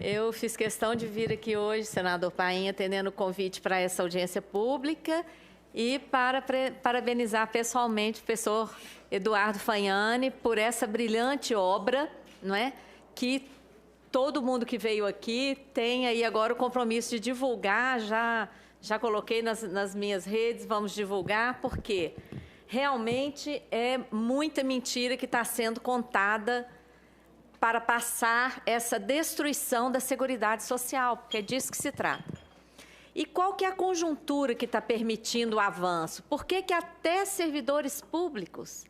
Eu fiz questão de vir aqui hoje, senador Painha, atendendo o convite para essa audiência pública e para parabenizar pessoalmente o professor Eduardo Fagnani por essa brilhante obra, não é? Que todo mundo que veio aqui tem aí agora o compromisso de divulgar, já coloquei nas minhas redes, vamos divulgar, porque realmente é muita mentira que está sendo contada para passar essa destruição da Seguridade Social, porque é disso que se trata. E qual que é a conjuntura que está permitindo o avanço? Por que que até servidores públicos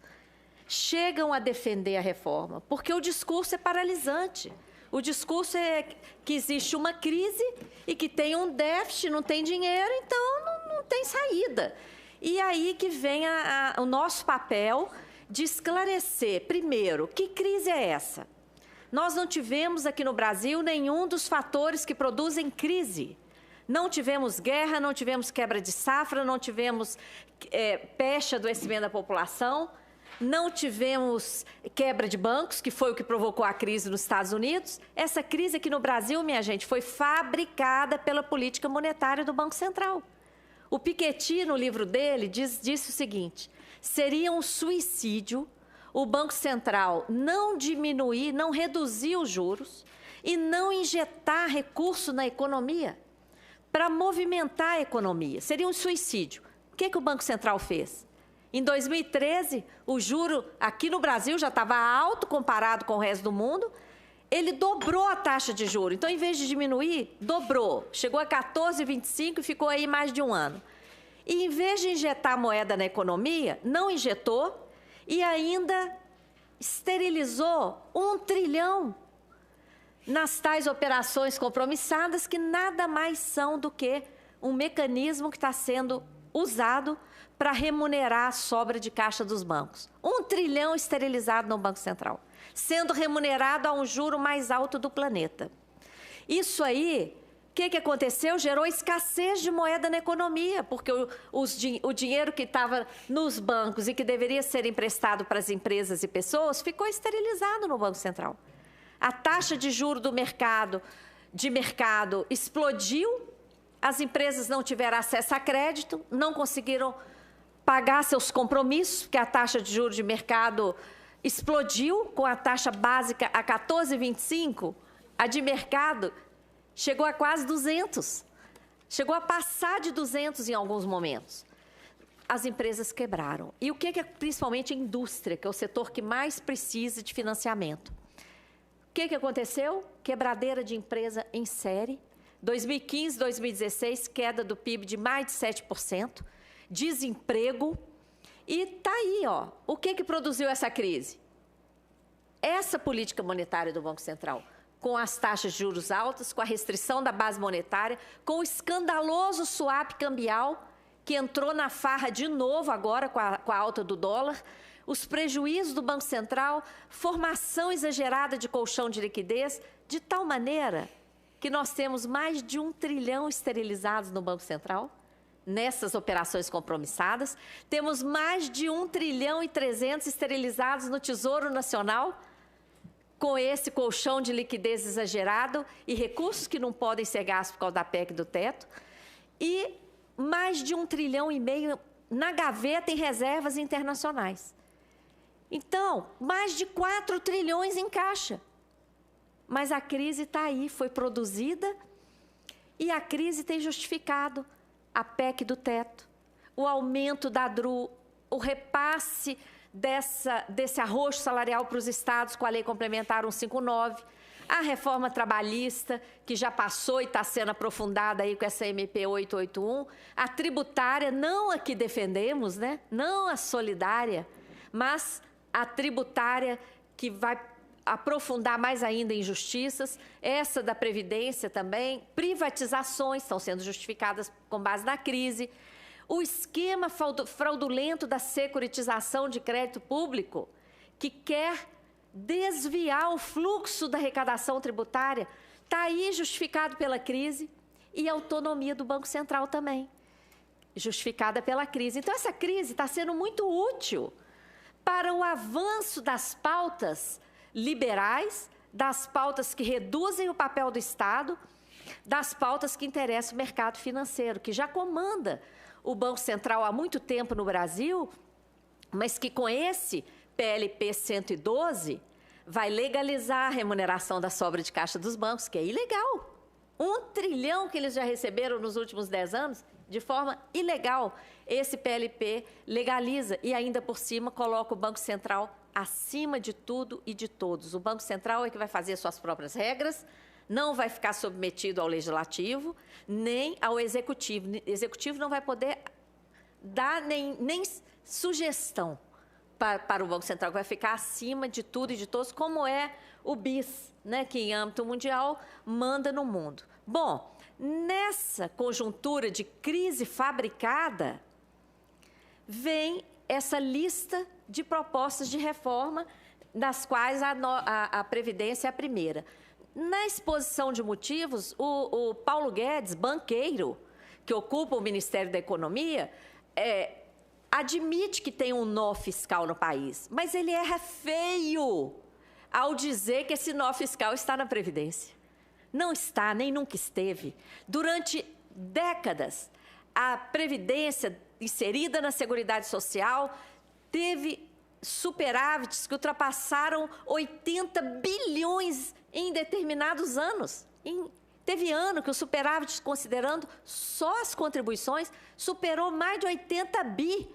chegam a defender a reforma? Porque o discurso é paralisante. O discurso é que existe uma crise e que tem um déficit, não tem dinheiro, então não tem saída. E aí que vem o nosso papel de esclarecer, primeiro, que crise é essa? Nós não tivemos aqui no Brasil nenhum dos fatores que produzem crise. Não tivemos guerra, não tivemos quebra de safra, não tivemos peste, adoecimento da população, não tivemos quebra de bancos, que foi o que provocou a crise nos Estados Unidos. Essa crise aqui no Brasil, minha gente, foi fabricada pela política monetária do Banco Central. O Piketty, no livro dele, disse o seguinte: seria um suicídio o Banco Central não diminuir, não reduzir os juros e não injetar recurso na economia para movimentar a economia. Seria um suicídio. O que o Banco Central fez? Em 2013, o juro aqui no Brasil já estava alto comparado com o resto do mundo. Ele dobrou a taxa de juros. Então, em vez de diminuir, dobrou. Chegou a 14,25 e ficou aí mais de um ano. E, em vez de injetar moeda na economia, não injetou e ainda esterilizou 1 trilhão nas tais operações compromissadas, que nada mais são do que um mecanismo que está sendo usado para remunerar a sobra de caixa dos bancos. 1 trilhão esterilizado no Banco Central, sendo remunerado a um juro mais alto do planeta. Isso aí, o que aconteceu? Gerou escassez de moeda na economia, porque o dinheiro que estava nos bancos e que deveria ser emprestado para as empresas e pessoas ficou esterilizado no Banco Central. A taxa de juros do mercado explodiu, as empresas não tiveram acesso a crédito, não conseguiram pagar seus compromissos, porque a taxa de juros de mercado explodiu, com a taxa básica a 14,25, a de mercado chegou a quase 200, chegou a passar de 200 em alguns momentos. As empresas quebraram. E o que é principalmente a indústria, que é o setor que mais precisa de financiamento? O que aconteceu? Quebradeira de empresa em série. 2015, 2016, queda do PIB de mais de 7%, desemprego. E está aí, ó, o que produziu essa crise? Essa política monetária do Banco Central, com as taxas de juros altas, com a restrição da base monetária, com o escandaloso swap cambial, que entrou na farra de novo agora com a alta do dólar, os prejuízos do Banco Central, formação exagerada de colchão de liquidez, de tal maneira que nós temos mais de 1 trilhão esterilizados no Banco Central, nessas operações compromissadas, temos mais de 1 trilhão e 300 esterilizados no Tesouro Nacional, com esse colchão de liquidez exagerado e recursos que não podem ser gastos por causa da PEC do teto, e mais de 1,5 trilhão na gaveta em reservas internacionais. Então, mais de 4 trilhões em caixa. Mas a crise está aí, foi produzida, e a crise tem justificado a PEC do teto, o aumento da DRU, o repasse desse arroxo salarial para os estados com a Lei Complementar 159, a reforma trabalhista, que já passou e está sendo aprofundada aí com essa MP 881, a tributária, não a que defendemos, né? Não a solidária, mas a tributária que vai aprofundar mais ainda injustiças, essa da Previdência também, privatizações estão sendo justificadas com base na crise, o esquema fraudulento da securitização de crédito público, que quer desviar o fluxo da arrecadação tributária, está aí justificado pela crise, e a autonomia do Banco Central também, justificada pela crise. Então, essa crise está sendo muito útil para o avanço das pautas liberais, das pautas que reduzem o papel do Estado, das pautas que interessam o mercado financeiro, que já comanda o Banco Central há muito tempo no Brasil, mas que com esse PLP 112 vai legalizar a remuneração da sobra de caixa dos bancos, que é ilegal. 1 trilhão que eles já receberam nos últimos 10 anos, de forma ilegal. Esse PLP legaliza e ainda por cima coloca o Banco Central acima de tudo e de todos. O Banco Central é que vai fazer suas próprias regras, não vai ficar submetido ao Legislativo, nem ao Executivo. O Executivo não vai poder dar nem sugestão para o Banco Central, que vai ficar acima de tudo e de todos, como é o BIS, né, que em âmbito mundial manda no mundo. Bom, nessa conjuntura de crise fabricada, vem essa lista de propostas de reforma, das quais a Previdência é a primeira. Na exposição de motivos, o Paulo Guedes, banqueiro, que ocupa o Ministério da Economia, admite que tem um nó fiscal no país, mas ele erra feio ao dizer que esse nó fiscal está na Previdência. Não está, nem nunca esteve. Durante décadas, a Previdência inserida na Seguridade Social teve superávites que ultrapassaram 80 bilhões em determinados anos. Teve ano que o superávit, considerando só as contribuições, superou mais de 80 bi.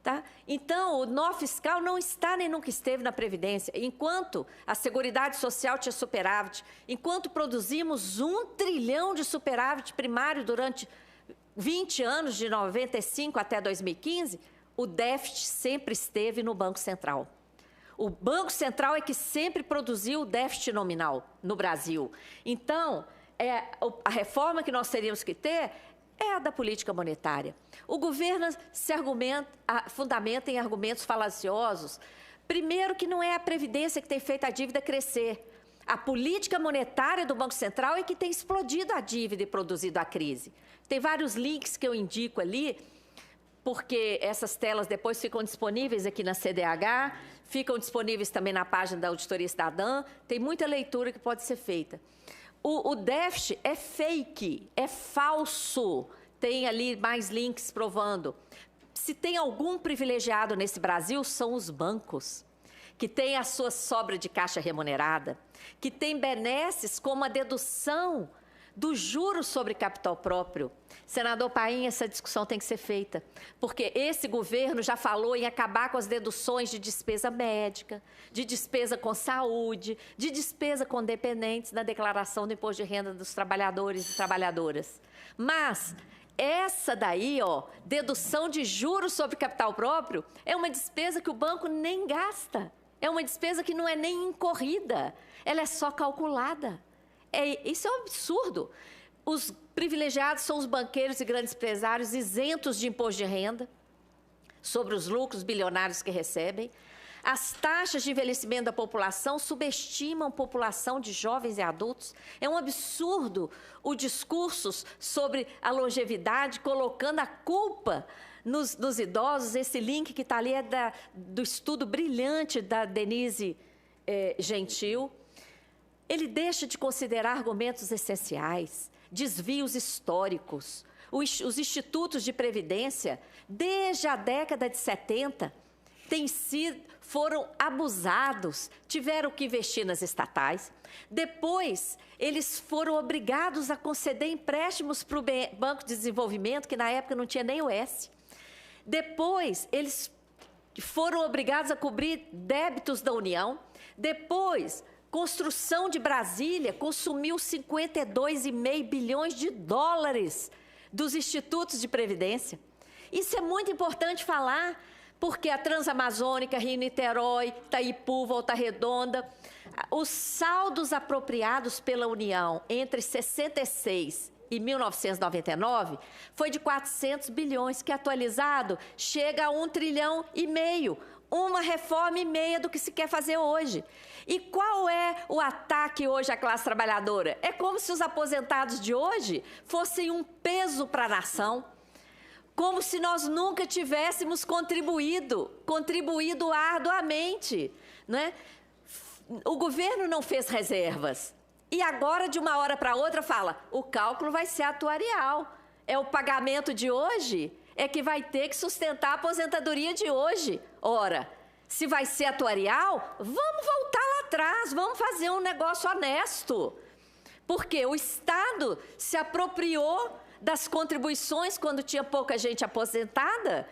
Tá? Então, o nó fiscal não está nem nunca esteve na Previdência. Enquanto a Seguridade Social tinha superávit, enquanto produzimos 1 trilhão de superávit primário durante 20 anos, de 95 até 2015, o déficit sempre esteve no Banco Central. O Banco Central é que sempre produziu o déficit nominal no Brasil. Então, a reforma que nós teríamos que ter é a da política monetária. O governo se fundamenta em argumentos falaciosos. Primeiro, que não é a Previdência que tem feito a dívida crescer. A política monetária do Banco Central é que tem explodido a dívida e produzido a crise. Tem vários links que eu indico ali, porque essas telas depois ficam disponíveis aqui na CDH, ficam disponíveis também na página da Auditoria Cidadã, tem muita leitura que pode ser feita. O déficit é fake, é falso, tem ali mais links provando. Se tem algum privilegiado nesse Brasil, são os bancos, que têm a sua sobra de caixa remunerada, que têm benesses como a dedução do juros sobre capital próprio. Senador Paim, essa discussão tem que ser feita, porque esse governo já falou em acabar com as deduções de despesa médica, de despesa com saúde, de despesa com dependentes na declaração do imposto de renda dos trabalhadores e trabalhadoras. Mas essa daí, dedução de juros sobre capital próprio, é uma despesa que o banco nem gasta, é uma despesa que não é nem incorrida, ela é só calculada. Isso é um absurdo. Os privilegiados são os banqueiros e grandes empresários isentos de imposto de renda sobre os lucros bilionários que recebem. As taxas de envelhecimento da população subestimam a população de jovens e adultos. É um absurdo o discurso sobre a longevidade, colocando a culpa nos idosos. Esse link que está ali é do estudo brilhante da Denise Gentil. Ele deixa de considerar argumentos essenciais, desvios históricos. Os institutos de previdência, desde a década de 70, foram abusados, tiveram que investir nas estatais. Depois, eles foram obrigados a conceder empréstimos para o Banco de Desenvolvimento, que na época não tinha nem o S. Depois, eles foram obrigados a cobrir débitos da União. Depois, construção de Brasília consumiu 52,5 bilhões de dólares dos institutos de previdência. Isso é muito importante falar, porque a Transamazônica, Rio-Niterói, Itaipu, Volta Redonda, os saldos apropriados pela União entre 66 e 1999 foi de 400 bilhões, que atualizado chega a 1,5 trilhão. Uma reforma e meia do que se quer fazer hoje. E qual é o ataque hoje à classe trabalhadora? É como se os aposentados de hoje fossem um peso para a nação, como se nós nunca tivéssemos contribuído arduamente, não é? O governo não fez reservas. E agora, de uma hora para outra, fala, o cálculo vai ser atuarial. É o pagamento de hoje é que vai ter que sustentar a aposentadoria de hoje. Ora, se vai ser atuarial, vamos voltar lá atrás, vamos fazer um negócio honesto. Porque o Estado se apropriou das contribuições quando tinha pouca gente aposentada,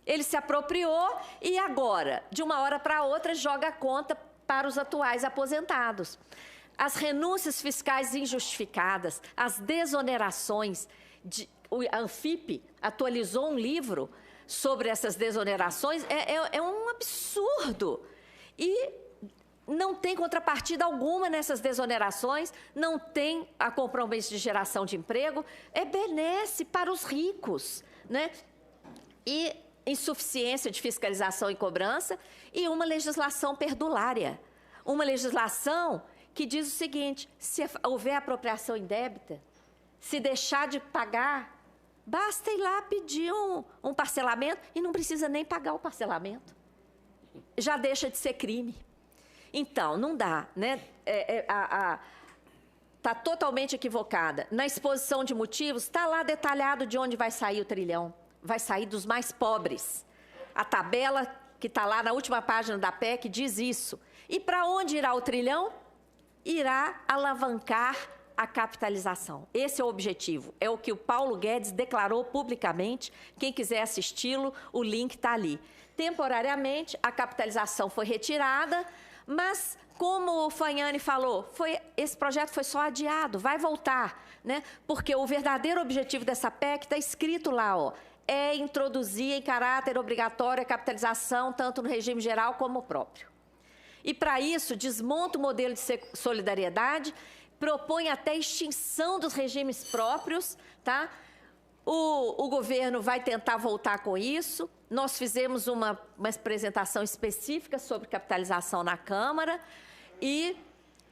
ele se apropriou e agora, de uma hora para outra, joga a conta para os atuais aposentados. As renúncias fiscais injustificadas, as desonerações, a Anfip atualizou um livro sobre essas desonerações, é um absurdo. E não tem contrapartida alguma nessas desonerações, não tem a compromisso de geração de emprego, é benesse para os ricos, né? E insuficiência de fiscalização e cobrança e uma legislação perdulária. Uma legislação que diz o seguinte, se houver apropriação indébita, se deixar de pagar, basta ir lá pedir um parcelamento e não precisa nem pagar o parcelamento. Já deixa de ser crime. Então, não dá, né? Está totalmente equivocada. Na exposição de motivos, está lá detalhado de onde vai sair o trilhão. Vai sair dos mais pobres. A tabela que está lá na última página da PEC diz isso. E para onde irá o trilhão? Irá alavancar a capitalização. Esse é o objetivo. É o que o Paulo Guedes declarou publicamente. Quem quiser assisti-lo, o link está ali. Temporariamente, a capitalização foi retirada, mas, como o Fanhani falou, esse projeto foi só adiado, vai voltar, né? Porque o verdadeiro objetivo dessa PEC está escrito lá, ó, é introduzir em caráter obrigatório a capitalização, tanto no regime geral como o próprio. E, para isso, desmonta o modelo de solidariedade, propõe até extinção dos regimes próprios, tá? O governo vai tentar voltar com isso. Nós fizemos uma apresentação específica sobre capitalização na Câmara e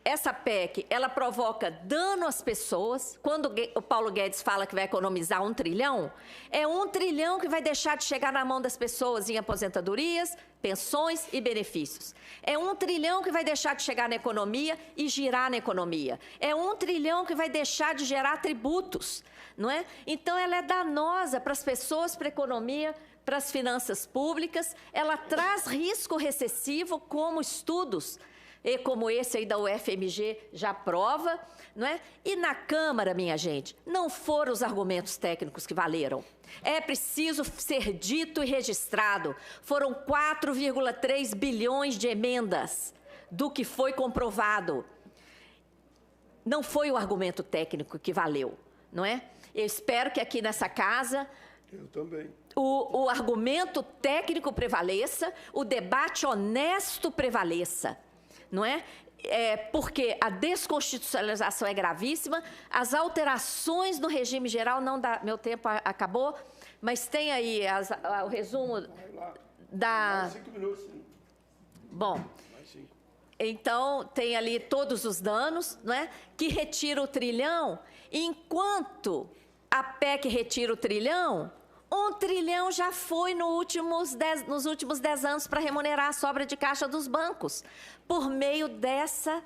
essa PEC, ela provoca dano às pessoas. Quando o Paulo Guedes fala que vai economizar 1 trilhão, é 1 trilhão que vai deixar de chegar na mão das pessoas em aposentadorias, pensões e benefícios. É 1 trilhão que vai deixar de chegar na economia e girar na economia. É 1 trilhão que vai deixar de gerar tributos, não é? Então, ela é danosa para as pessoas, para a economia, para as finanças públicas. Ela traz risco recessivo, como estudos e como esse aí da UFMG já prova, não é? E na Câmara, minha gente, não foram os argumentos técnicos que valeram. É preciso ser dito e registrado. Foram 4,3 bilhões de emendas do que foi comprovado. Não foi o argumento técnico que valeu, não é? Eu espero que aqui nessa casa eu também. O argumento técnico prevaleça, o debate honesto prevaleça. Não é? Porque a desconstitucionalização é gravíssima, as alterações no regime geral, não dá, meu tempo acabou, mas tem aí o resumo da... Mais 5 minutos, sim. Bom, Mais 5. Então tem ali todos os danos, não é? Que retira o trilhão, enquanto a PEC retira o trilhão, 1 trilhão já foi nos últimos 10 anos para remunerar a sobra de caixa dos bancos, por meio dessa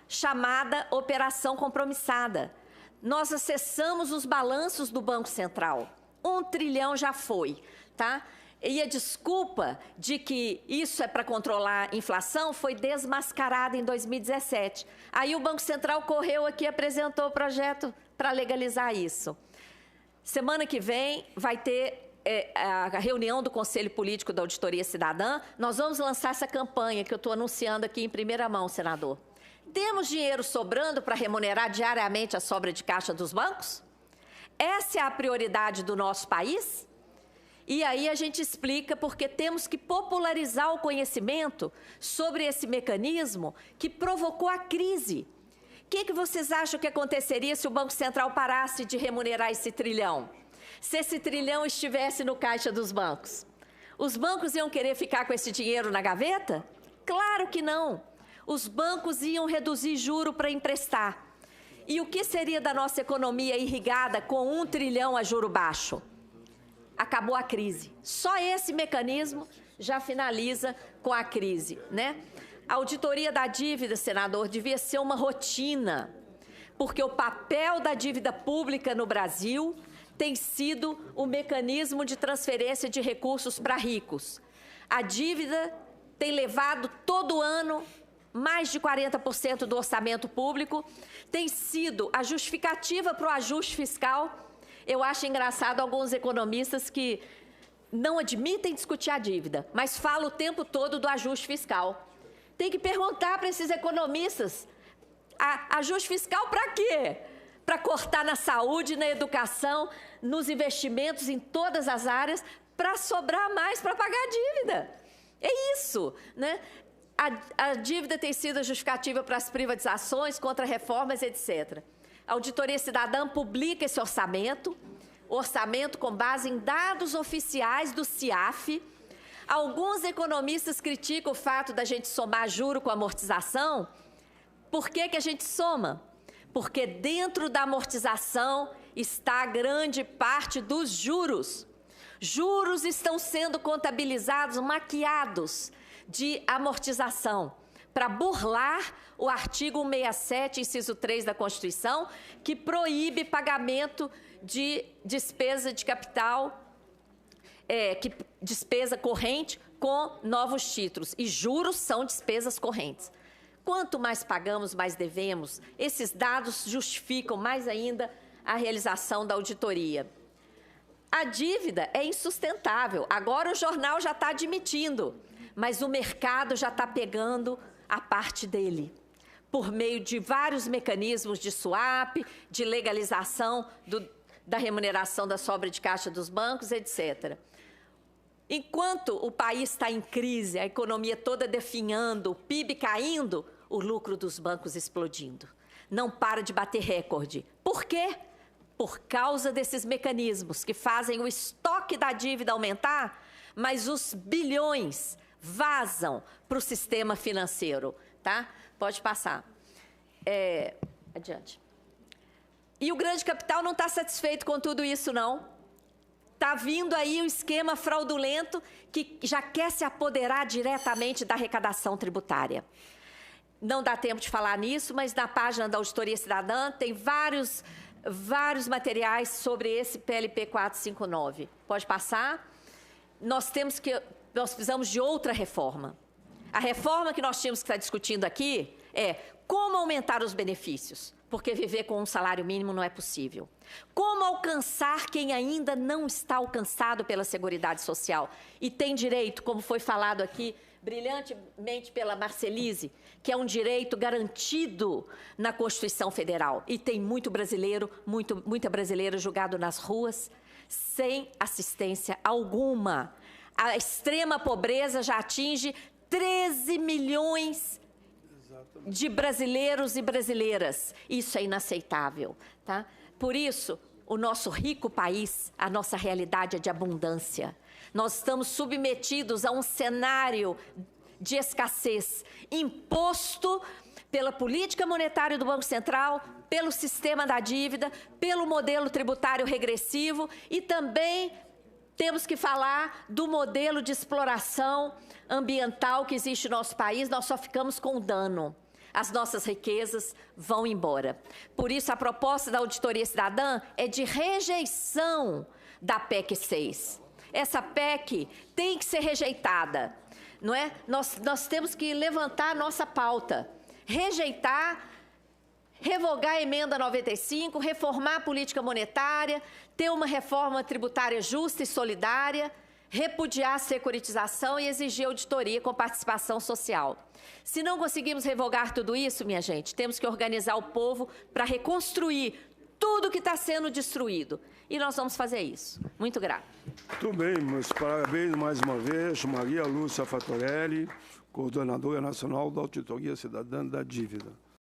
chamada operação compromissada. Nós acessamos os balanços do Banco Central. 1 trilhão já foi, tá? E a desculpa de que isso é para controlar a inflação foi desmascarada em 2017. Aí o Banco Central correu aqui e apresentou o projeto para legalizar isso. Semana que vem vai ter a reunião do Conselho Político da Auditoria Cidadã. Nós vamos lançar essa campanha que eu estou anunciando aqui em primeira mão, senador. Temos dinheiro sobrando para remunerar diariamente a sobra de caixa dos bancos? Essa é a prioridade do nosso país? E aí a gente explica porque temos que popularizar o conhecimento sobre esse mecanismo que provocou a crise. O que vocês acham que aconteceria se o Banco Central parasse de remunerar esse trilhão? Se esse trilhão estivesse no caixa dos bancos? Os bancos iam querer ficar com esse dinheiro na gaveta? Claro que não. Os bancos iam reduzir juro para emprestar. E o que seria da nossa economia irrigada com 1 trilhão a juro baixo? Acabou a crise. Só esse mecanismo já finaliza com a crise, né? A auditoria da dívida, senador, devia ser uma rotina, porque o papel da dívida pública no Brasil tem sido o mecanismo de transferência de recursos para ricos. A dívida tem levado todo ano mais de 40% do orçamento público, tem sido a justificativa para o ajuste fiscal. Eu acho engraçado alguns economistas que não admitem discutir a dívida, mas falam o tempo todo do ajuste fiscal. Tem que perguntar para esses economistas, ajuste fiscal para quê? Para cortar na saúde, na educação, nos investimentos em todas as áreas, para sobrar mais para pagar a dívida. É isso, né? A dívida tem sido a justificativa para as privatizações, contra-reformas, etc. A Auditoria Cidadã publica esse orçamento com base em dados oficiais do CIAF. Alguns economistas criticam o fato da gente somar juro com amortização. Por que que a gente soma? Porque dentro da amortização está a grande parte dos juros. Juros estão sendo contabilizados, maquiados de amortização, para burlar o artigo 167, inciso 3 da Constituição, que proíbe pagamento de despesa de capital, despesa corrente com novos títulos. E juros são despesas correntes. Quanto mais pagamos, mais devemos. Esses dados justificam mais ainda a realização da auditoria. A dívida é insustentável. Agora o jornal já está admitindo, mas o mercado já está pegando a parte dele, por meio de vários mecanismos de swap, de legalização da remuneração da sobra de caixa dos bancos, etc. Enquanto o país está em crise, a economia toda definhando, o PIB caindo, o lucro dos bancos explodindo. Não para de bater recorde. Por quê? Por causa desses mecanismos que fazem o estoque da dívida aumentar, mas os bilhões vazam para o sistema financeiro, tá? Pode passar. Adiante. E o grande capital não está satisfeito com tudo isso, não. Está vindo aí um esquema fraudulento que já quer se apoderar diretamente da arrecadação tributária. Não dá tempo de falar nisso, mas na página da Auditoria Cidadã tem vários materiais sobre esse PLP 459. Pode passar? Nós precisamos de outra reforma. A reforma que nós tínhamos que estar discutindo aqui é como aumentar os benefícios, porque viver com um salário mínimo não é possível. Como alcançar quem ainda não está alcançado pela Seguridade Social e tem direito, como foi falado aqui brilhantemente pela Marcelise, que é um direito garantido na Constituição Federal. E tem muita brasileira julgado nas ruas sem assistência alguma. A extrema pobreza já atinge 13 milhões de brasileiros e brasileiras. Isso é inaceitável, tá? Por isso, o nosso rico país, a nossa realidade é de abundância. Nós estamos submetidos a um cenário de escassez imposto pela política monetária do Banco Central, pelo sistema da dívida, pelo modelo tributário regressivo e também temos que falar do modelo de exploração ambiental que existe no nosso país. Nós só ficamos com o dano. As nossas riquezas vão embora. Por isso, a proposta da Auditoria Cidadã é de rejeição da PEC 6. Essa PEC tem que ser rejeitada, não é? Nós temos que levantar a nossa pauta, rejeitar, revogar a emenda 95, reformar a política monetária, ter uma reforma tributária justa e solidária, repudiar a securitização e exigir auditoria com participação social. Se não conseguimos revogar tudo isso, minha gente, temos que organizar o povo para reconstruir tudo que está sendo destruído. E nós vamos fazer isso. Muito grata. Muito bem, meus parabéns mais uma vez, Maria Lúcia Fatorelli, coordenadora nacional da Auditoria Cidadã da Dívida.